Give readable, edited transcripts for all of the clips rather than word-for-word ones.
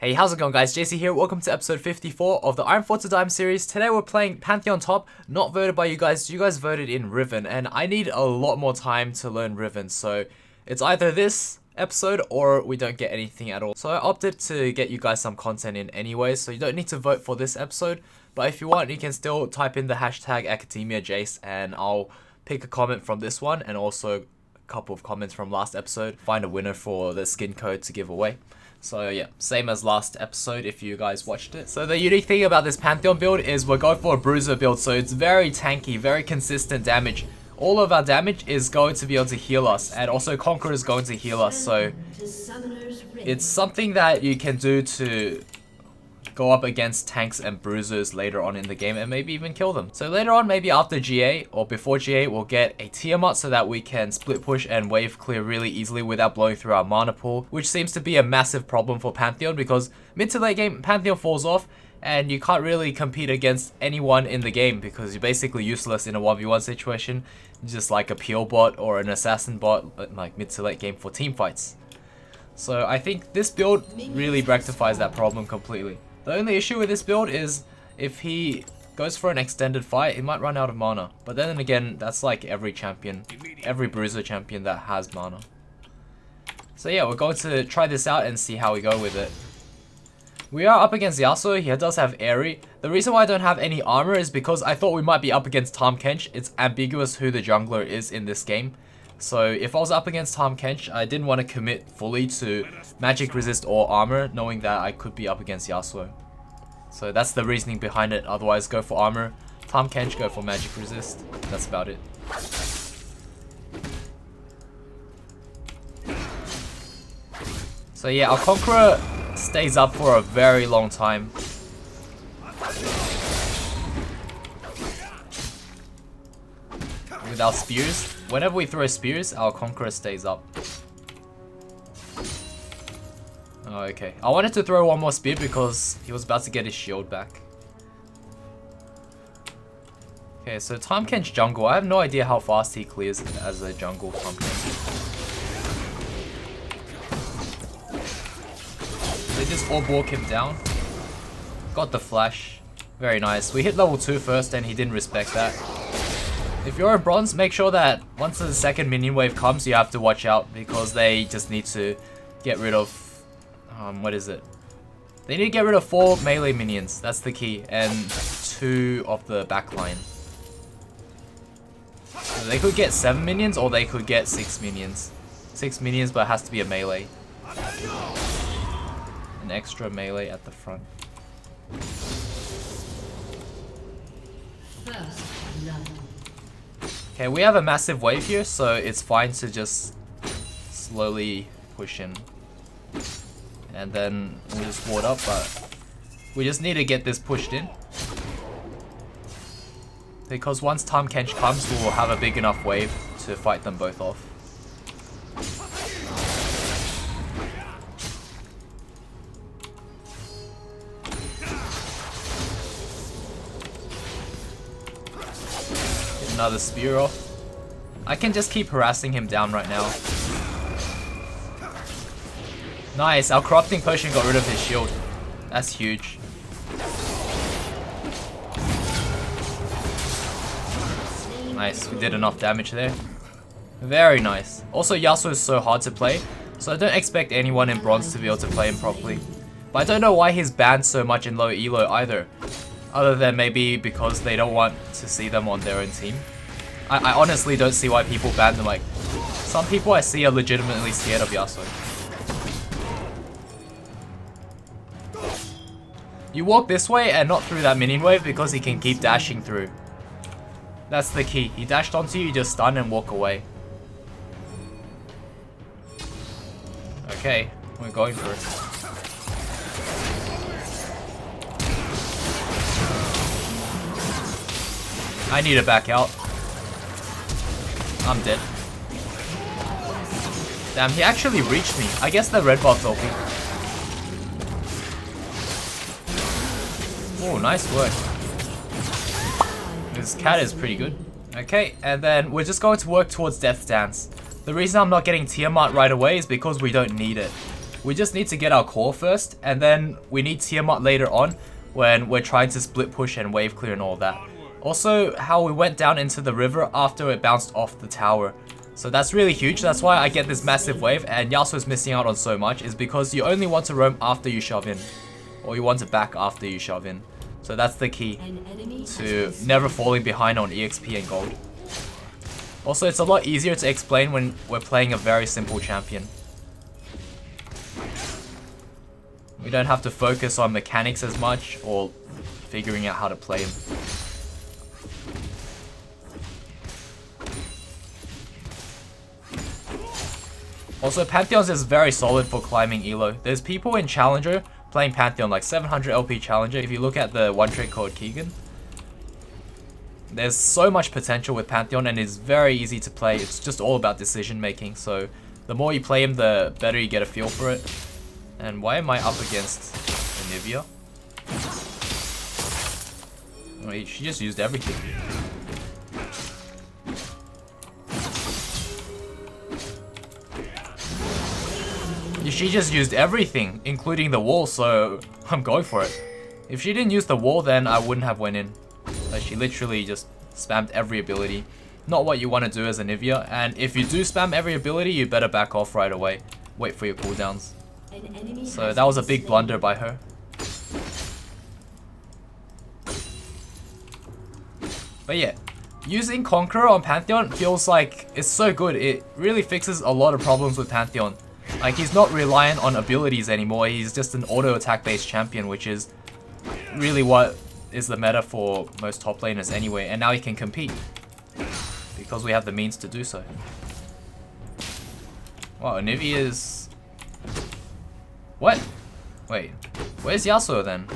Hey, how's it going guys? JC here, welcome to episode 54 of the Iron Fortress Dime series. Today we're playing Pantheon top, not voted by you guys voted in Riven, and I need a lot more time to learn Riven, so it's either this episode or we don't get anything at all. So I opted to get you guys some content in anyway, so you don't need to vote for this episode, but if you want you can still type in the hashtag AcademiaJace and I'll pick a comment from this one and also a couple of comments from last episode, find a winner for the skin code to give away. So yeah, same as last episode if you guys watched it. So the unique thing about this Pantheon build is we're going for a Bruiser build, so it's very tanky, very consistent damage. All of our damage is going to be able to heal us, and also Conqueror is going to heal us, so it's something that you can do to go up against tanks and bruisers later on in the game and maybe even kill them. So later on, maybe after GA or before GA, we'll get a Tiamat so that we can split push and wave clear really easily without blowing through our mana pool, which seems to be a massive problem for Pantheon because mid to late game Pantheon falls off and you can't really compete against anyone in the game because you're basically useless in a 1v1 situation, just like a pure bot or an assassin bot like mid to late game for team fights. So I think this build really rectifies that problem completely. The only issue with this build is if he goes for an extended fight, he might run out of mana. But then again, that's like every champion, every Bruiser champion that has mana. So yeah, we're going to try this out and see how we go with it. We are up against Yasuo. He does have Airy. The reason why I don't have any armor is because I thought we might be up against Tahm Kench. It's ambiguous who the jungler is in this game. So if I was up against Tahm Kench, I didn't want to commit fully to magic resist or armor, knowing that I could be up against Yasuo. So that's the reasoning behind it. Otherwise, go for armor. Tahm Kench, go for magic resist. That's about it. So yeah, our Conqueror stays up for a very long time. With our spears. Whenever we throw spears, our Conqueror stays up. Oh, okay. I wanted to throw one more spear because he was about to get his shield back. Okay, so Tahm Kench jungle. I have no idea how fast he clears as a jungle Tahm Kench. They just all walk him down. Got the flash. Very nice. We hit level 2 first and he didn't respect that. If you're in bronze, make sure that once the second minion wave comes, you have to watch out because they just need to get rid of, what is it? They need to get rid of 4 melee minions, that's the key, and 2 of the backline. So they could get 7 minions or they could get 6 minions. 6 minions, but it has to be a melee. An extra melee at the front. Okay, we have a massive wave here, so it's fine to just slowly push in. And then we'll just ward up, but we just need to get this pushed in. Because once Tahm Kench comes, we'll have a big enough wave to fight them both off. Another spear off. I can just keep harassing him down right now. Nice, our corrupting potion got rid of his shield. That's huge. Nice, we did enough damage there. Very nice. Also, Yasuo is so hard to play, so I don't expect anyone in bronze to be able to play him properly. But I don't know why he's banned so much in low elo either. Other than maybe because they don't want to see them on their own team. I honestly don't see why people ban them. Like, some people I see are legitimately scared of Yasuo. You walk this way and not through that minion wave because he can keep dashing through. That's the key. He dashed onto you, you just stun and walk away. Okay, we're going for it. I need to back out. I'm dead. Damn, he actually reached me. I guess the red buff's OP. Oh, nice work. This cat is pretty good. Okay, and then we're just going to work towards Death Dance. The reason I'm not getting Tiamat right away is because we don't need it. we just need to get our core first, and then we need Tiamat later on when we're trying to split push and wave clear and all that. Also, how we went down into the river after it bounced off the tower. So that's really huge. That's why I get this massive wave, and Yasuo's missing out on so much is because you only want to roam after you shove in, or you want to back after you shove in. So that's the key to never falling behind on EXP and gold. Also, it's a lot easier to explain when we're playing a very simple champion. We don't have to focus on mechanics as much or figuring out how to play him. Also, Pantheons is very solid for climbing elo. There's people in Challenger playing Pantheon, like 700 LP Challenger. If you look at the one trick called Keegun, there's so much potential with Pantheon and it's very easy to play. It's just all about decision making. So the more you play him, the better you get a feel for it. And why am I up against Anivia? Wait, she just used everything. She just used everything, including the wall, so I'm going for it. If she didn't use the wall, then I wouldn't have went in. But she literally just spammed every ability. Not what you want to do as Anivia, and if you do spam every ability, you better back off right away. Wait for your cooldowns. So that was a big blunder by her. But yeah, using Conqueror on Pantheon feels like it's so good. It really fixes a lot of problems with Pantheon. Like, he's not reliant on abilities anymore, he's just an auto attack based champion, which is really what is the meta for most top laners anyway, and now he can compete because we have the means to do so. Wow, Anivia's... What? Wait, where's Yasuo then?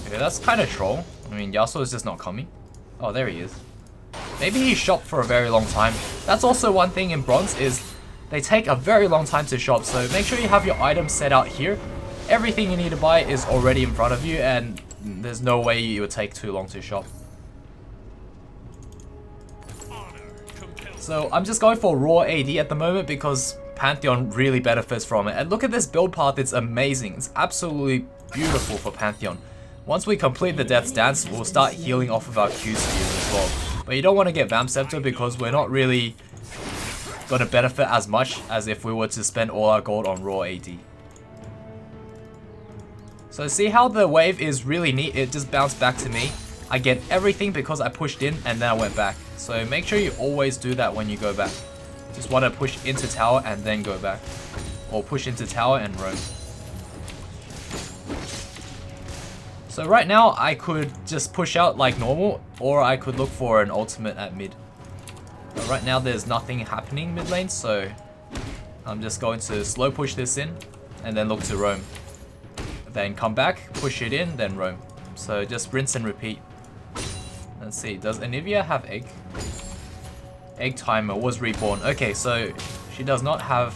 Okay, that's kind of troll. I mean, Yasuo is just not coming. Oh, there he is. Maybe he shopped for a very long time. That's also one thing in Bronze is they take a very long time to shop, so make sure you have your items set out here. Everything you need to buy is already in front of you and there's no way it would take too long to shop. So I'm just going for raw AD at the moment because Pantheon really benefits from it. And look at this build path, it's amazing. It's absolutely beautiful for Pantheon. Once we complete the Death's Dance, we'll start healing off of our Q spheres as well. But you don't want to get Vamp Scepter because we're not really going to benefit as much as if we were to spend all our gold on raw AD. So see how the wave is really neat, it just bounced back to me. I get everything because I pushed in and then I went back. So make sure you always do that when you go back. Just want to push into tower and then go back. Or push into tower and roam. So right now I could just push out like normal, or I could look for an ultimate at mid. But right now there's nothing happening mid lane, so I'm just going to slow push this in and then look to roam. Then come back, push it in, then roam. So just rinse and repeat. Let's see, does Anivia have egg? Egg timer was reborn. Okay, so she does not have...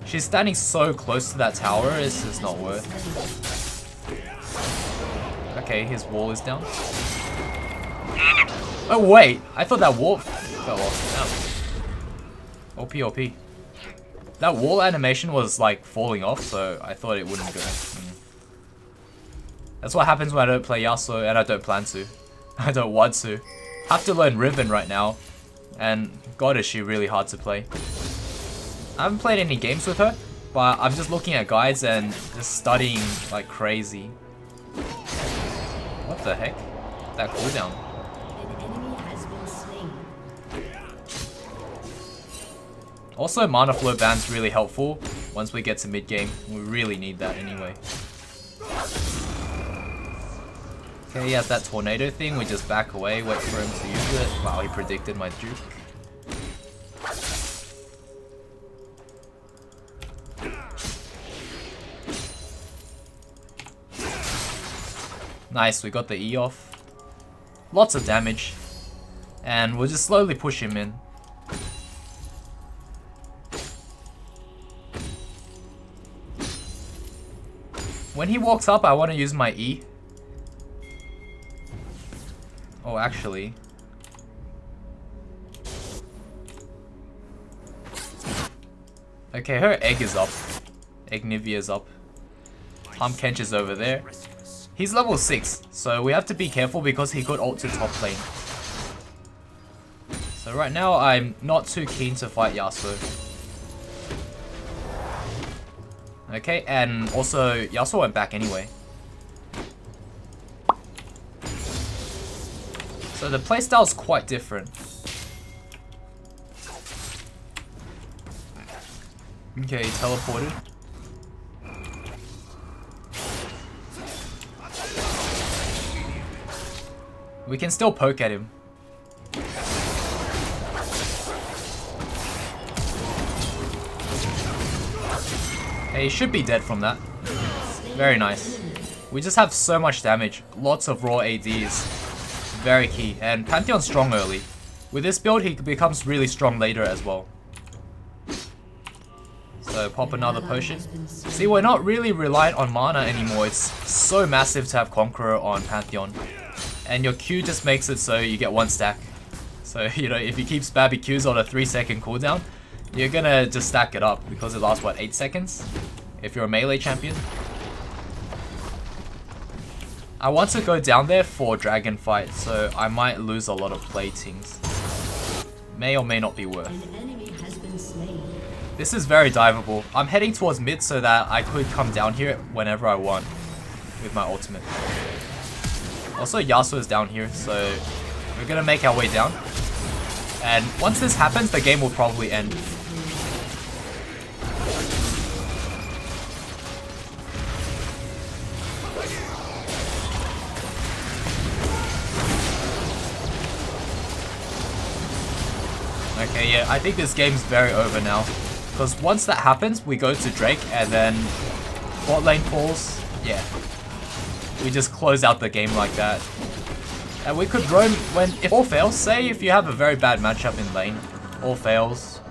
She's standing so close to that tower, it's just not worth. Okay, his wall is down. Oh wait, I thought that wall fell off. Damn. OP, OP. That wall animation was like falling off, so I thought it wouldn't go. That's what happens when I don't play Yasuo and I don't plan to. I don't want to. I have to learn Riven right now, and god is she really hard to play. I haven't played any games with her, but I'm just looking at guides and just studying like crazy. What the heck? That cooldown. Also, mana flow ban's really helpful once we get to mid game. We really need that anyway. Okay, he has that tornado thing. We just back away, wait for him to use it. Wow, he predicted my juke. Nice, we got the E off. Lots of damage. And we'll just slowly push him in. When he walks up, I want to use my E. Oh, actually, Okay, her egg is up. Egnivia is up. Tahm Kench is over there. He's level 6, so we have to be careful because he could ult to top lane. So right now, I'm not too keen to fight Yasuo. Okay, and also Yasuo went back anyway. So the playstyle is quite different. Okay, he teleported. We can still poke at him. Hey, he should be dead from that. Very nice. We just have so much damage. Lots of raw ADs. Very key. And Pantheon's strong early. With this build, he becomes really strong later as well. So pop another potion. See, we're not really reliant on mana anymore. It's so massive to have Conqueror on Pantheon. And your Q just makes it so you get 1 stack. So, you know, if you keep spammy Qs on a 3-second cooldown, you're gonna just stack it up because it lasts, what, 8 seconds? If you're a melee champion. I want to go down there for dragon fight, so I might lose a lot of platings. May or may not be worth. This is very diveable. I'm heading towards mid so that I could come down here whenever I want with my ultimate. Also, Yasuo is down here, so we're gonna make our way down. And once this happens, the game will probably end. Okay, yeah, I think this game's very over now. Because once that happens, we go to Drake, and then bot lane falls. Yeah. We just close out the game like that. And we could roam if all fails, say if you have a very bad matchup in lane, all fails,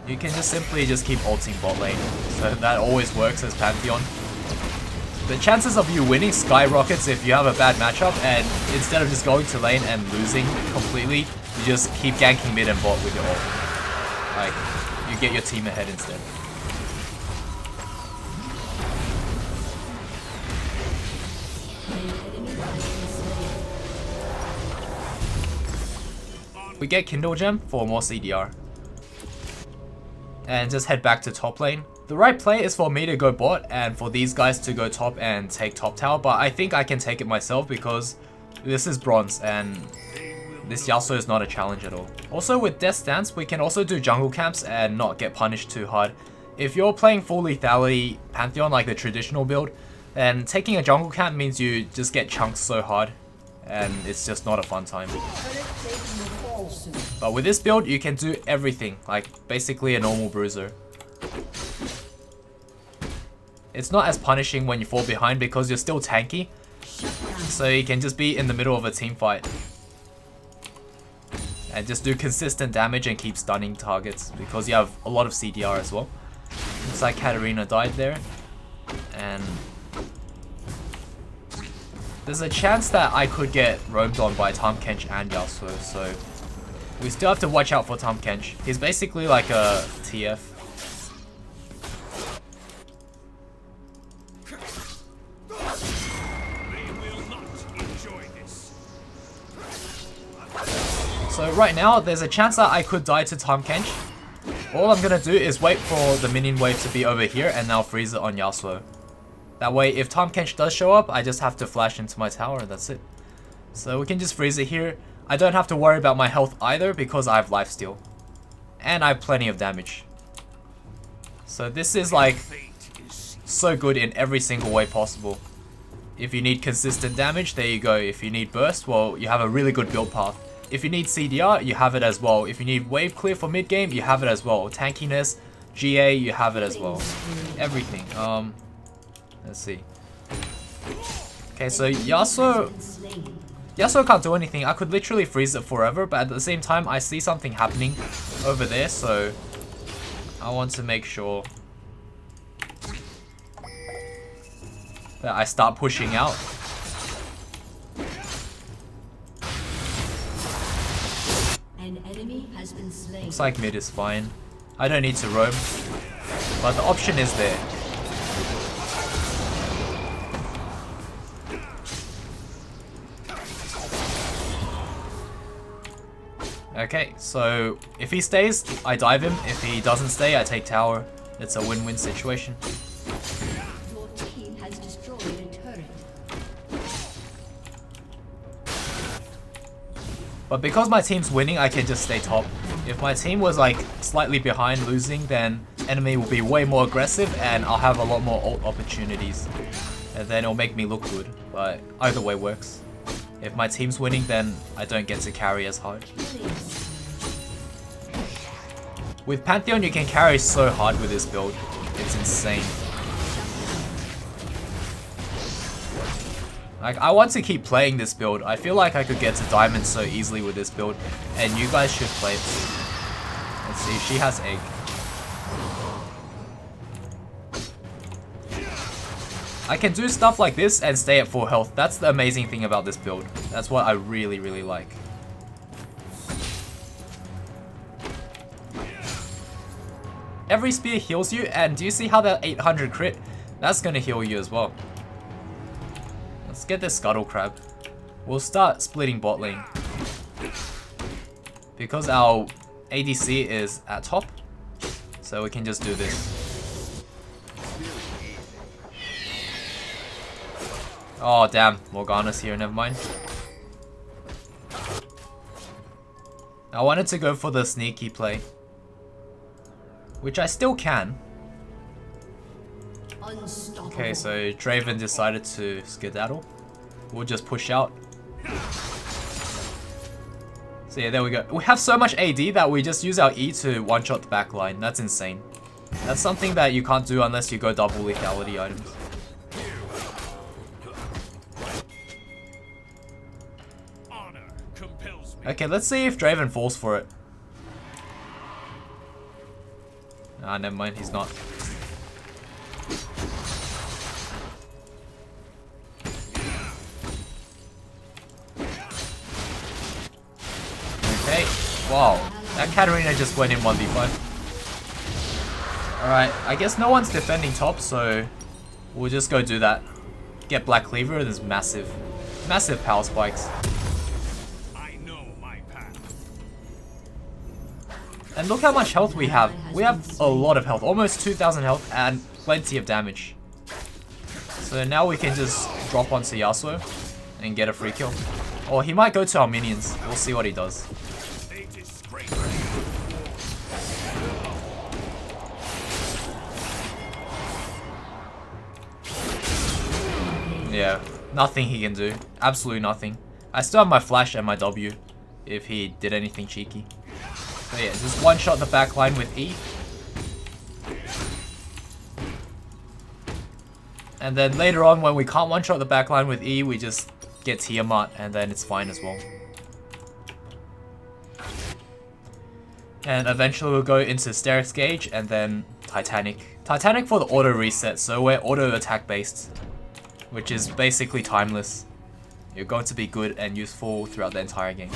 you can just simply keep ulting bot lane. So that always works as Pantheon. The chances of you winning skyrockets if you have a bad matchup, and instead of just going to lane and losing completely, you just keep ganking mid and bot with your ult. Like, you get your team ahead instead. We get Kindle Gem for more CDR. And just head back to top lane. The right play is for me to go bot and for these guys to go top and take top tower, but I think I can take it myself because this is bronze and this Yasuo is not a challenge at all. Also with Death Stance, we can also do jungle camps and not get punished too hard. If you're playing full lethality Pantheon like the traditional build, then taking a jungle camp means you just get chunked so hard and it's just not a fun time. But with this build, you can do everything, like basically a normal bruiser. It's not as punishing when you fall behind because you're still tanky, so you can just be in the middle of a team fight and just do consistent damage and keep stunning targets because you have a lot of CDR as well. Looks like Katarina died there, and there's a chance that I could get roamed on by Tahm Kench and Yasuo, so we still have to watch out for Tahm Kench. He's basically like a TF. So right now, there's a chance that I could die to Tahm Kench. All I'm gonna do is wait for the minion wave to be over here and now freeze it on Yasuo. That way, if Tahm Kench does show up, I just have to flash into my tower and that's it. So we can just freeze it here. I don't have to worry about my health either because I have lifesteal. And I have plenty of damage. So this is like so good in every single way possible. If you need consistent damage, there you go. If you need burst, well, you have a really good build path. If you need CDR, you have it as well. If you need wave clear for mid game, you have it as well. Tankiness, GA, you have it as well. Everything. Let's see. Okay, so Yasuo can't do anything. I could literally freeze it forever, but at the same time, I see something happening over there, so I want to make sure that I start pushing out. An enemy has been slain. Looks like mid is fine. I don't need to roam. but the option is there. Okay, so if he stays, I dive him. If he doesn't stay, I take tower. It's a win-win situation. Your team has destroyed a turret. But because my team's winning, I can just stay top. If my team was like slightly behind losing, then enemy will be way more aggressive and I'll have a lot more ult opportunities. And then it'll make me look good, but either way works. If my team's winning, then I don't get to carry as hard. With Pantheon, you can carry so hard with this build. It's insane. Like, I want to keep playing this build. I feel like I could get to diamond so easily with this build, and you guys should play it. Let's see, she has egg. I can do stuff like this and stay at full health. That's the amazing thing about this build. That's what I really, really like. Every spear heals you, and do you see how that 800 crit? That's gonna heal you as well. Let's get this Scuttle Crab. We'll start splitting bot lane. Because our ADC is at top, so we can just do this. Oh damn, Morgana's here, never mind. I wanted to go for the sneaky play, which I still can. Okay, so Draven decided to skedaddle. We'll just push out. So yeah, there we go. We have so much AD that we just use our E to one-shot the back line. That's insane. That's something that you can't do unless you go double lethality items. Okay, let's see if Draven falls for it. Ah, never mind, he's not. Okay, wow. That Katarina just went in 1v5. Alright, I guess no one's defending top, so we'll just go do that. Get Black Cleaver, there's massive power spikes. And look how much health we have. We have a lot of health, almost 2,000 health and plenty of damage. So now we can just drop onto Yasuo and get a free kill. Or he might go to our minions. We'll see what he does. Yeah, nothing he can do. Absolutely nothing. I still have my flash and my W if he did anything cheeky. So yeah, just one shot the back line with E. And then later on when we can't one shot the back line with E, we just get Tiamat and then it's fine as well. And eventually we'll go into Sterix Gauge and then Titanic. Titanic for the auto reset, so we're auto attack based, which is basically timeless. You're going to be good and useful throughout the entire game.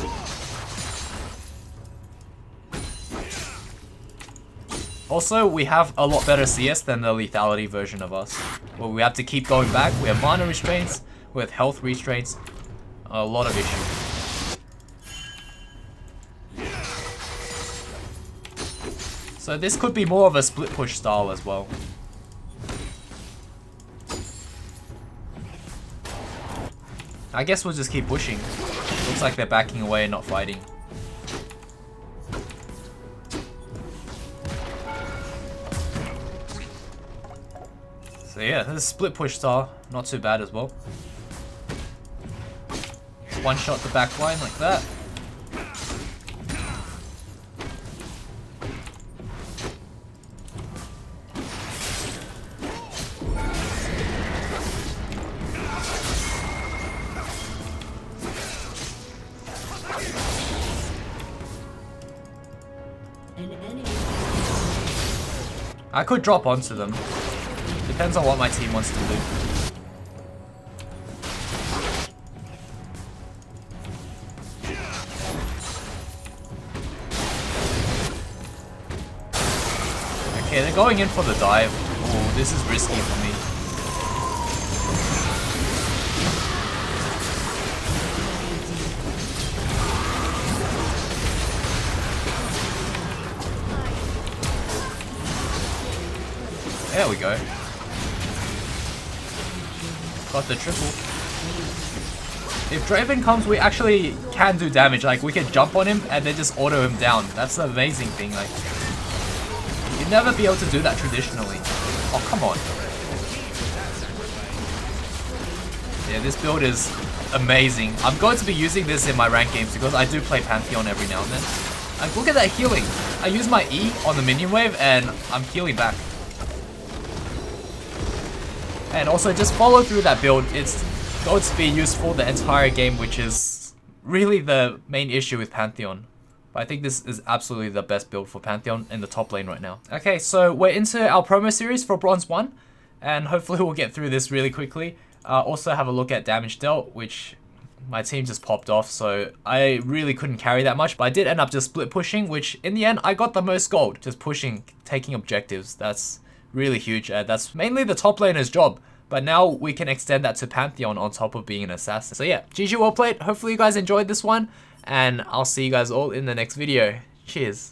Also, we have a lot better CS than the lethality version of us. Well, we have to keep going back. We have mana restraints, we have health restraints, a lot of issues. So this could be more of a split push style as well. I guess we'll just keep pushing. Looks like they're backing away and not fighting. So yeah, this is split push style, not too bad as well. One shot the back line like that. I could drop onto them. Depends on what my team wants to do. Okay, they're going in for the dive. Oh, this is risky for me. There we go. Got the triple. If Draven comes, we actually can do damage. Like, we can jump on him and then just auto him down. That's the amazing thing. Like, you'd never be able to do that traditionally. Oh, come on. Yeah, this build is amazing. I'm going to be using this in my rank games because I do play Pantheon every now and then. Like, look at that healing. I use my E on the minion wave and I'm healing back. And also just follow through that build. It's going to be useful the entire game, which is really the main issue with Pantheon. But I think this is absolutely the best build for Pantheon in the top lane right now. Okay, so we're into our promo series for Bronze 1. And hopefully we'll get through this really quickly. Also have a look at damage dealt, which my team just popped off. So I really couldn't carry that much. But I did end up just split pushing, which in the end I got the most gold. Just pushing, taking objectives. That's really huge. That's mainly the top laner's job. But now we can extend that to Pantheon on top of being an assassin. So yeah, GG well played. Hopefully you guys enjoyed this one. And I'll see you guys all in the next video. Cheers.